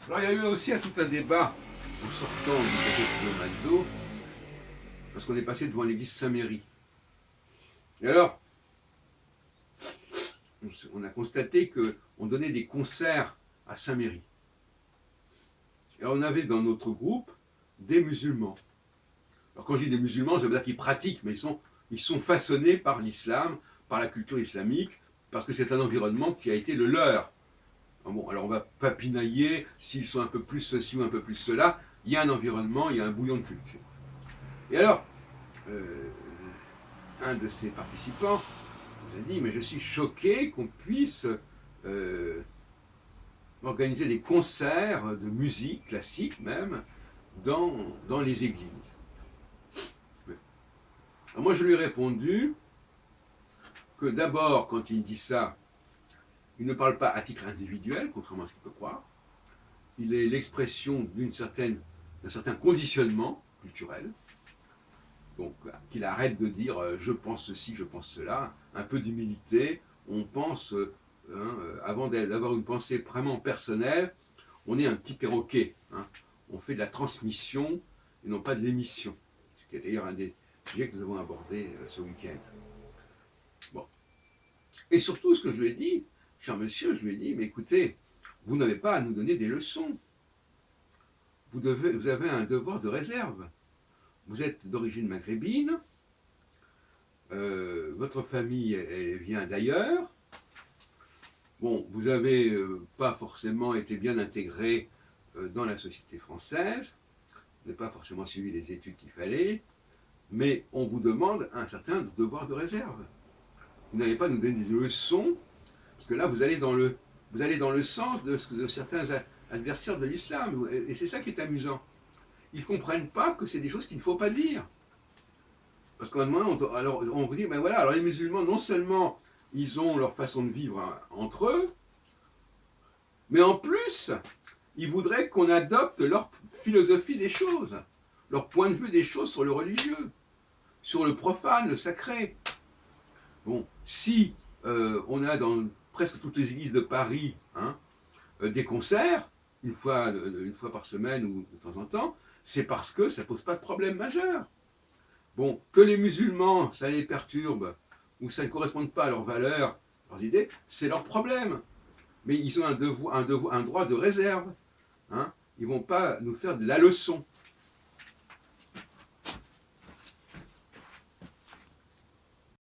Alors il y a eu aussi tout un débat en sortant du café Pino parce qu'on est passé devant l'église Saint-Méry. Et alors, on a constaté qu'on donnait des concerts à Saint-Méry. Et on avait dans notre groupe des musulmans. Alors quand je dis des musulmans, ça veut dire qu'ils pratiquent, mais ils sont façonnés par l'islam, par la culture islamique, parce que c'est un environnement qui a été le leur. Bon, alors on va pas pinailler s'ils sont un peu plus ceci ou un peu plus cela. Il y a un environnement, il y a un bouillon de culture. Et alors, euh, un de ces participants nous a dit, mais je suis choqué qu'on puisse euh, organiser des concerts de musique classique même dans les églises. Alors moi je lui ai répondu que d'abord, quand il dit ça, il ne parle pas à titre individuel, contrairement à ce qu'il peut croire. Il est l'expression d'un certain conditionnement culturel. Donc, qu'il arrête de dire je pense ceci, je pense cela, un peu d'humilité. On pense, avant d'avoir une pensée vraiment personnelle, on est un petit perroquet. Hein. On fait de la transmission et non pas de l'émission. Ce qui est d'ailleurs un des sujets que nous avons abordé ce week-end. Bon. Et surtout, ce que je lui ai dit, cher monsieur, je lui ai dit, mais écoutez, vous n'avez pas à nous donner des leçons. Vous avez un devoir de réserve. Vous êtes d'origine maghrébine, votre famille elle vient d'ailleurs. Bon, vous n'avez pas forcément été bien intégré dans la société française, vous n'avez pas forcément suivi les études qu'il fallait, mais on vous demande un certain devoir de réserve. Vous n'allez pas nous donner des leçons, parce que là, vous allez dans le sens de certains adversaires de l'islam, et c'est ça qui est amusant. Ils ne comprennent pas que c'est des choses qu'il ne faut pas dire. Parce qu'à un moment, on vous dit, ben voilà, alors les musulmans, non seulement ils ont leur façon de vivre entre eux, mais en plus, ils voudraient qu'on adopte leur philosophie des choses, leur point de vue des choses sur le religieux, sur le profane, le sacré. Bon, si on a dans presque toutes les églises de Paris des concerts, une fois par semaine ou de temps en temps, c'est parce que ça ne pose pas de problème majeur. Bon, que les musulmans, ça les perturbe, ou ça ne correspond pas à leurs valeurs, leurs idées, c'est leur problème. Mais ils ont un droit de réserve. Hein. Ils ne vont pas nous faire de la leçon.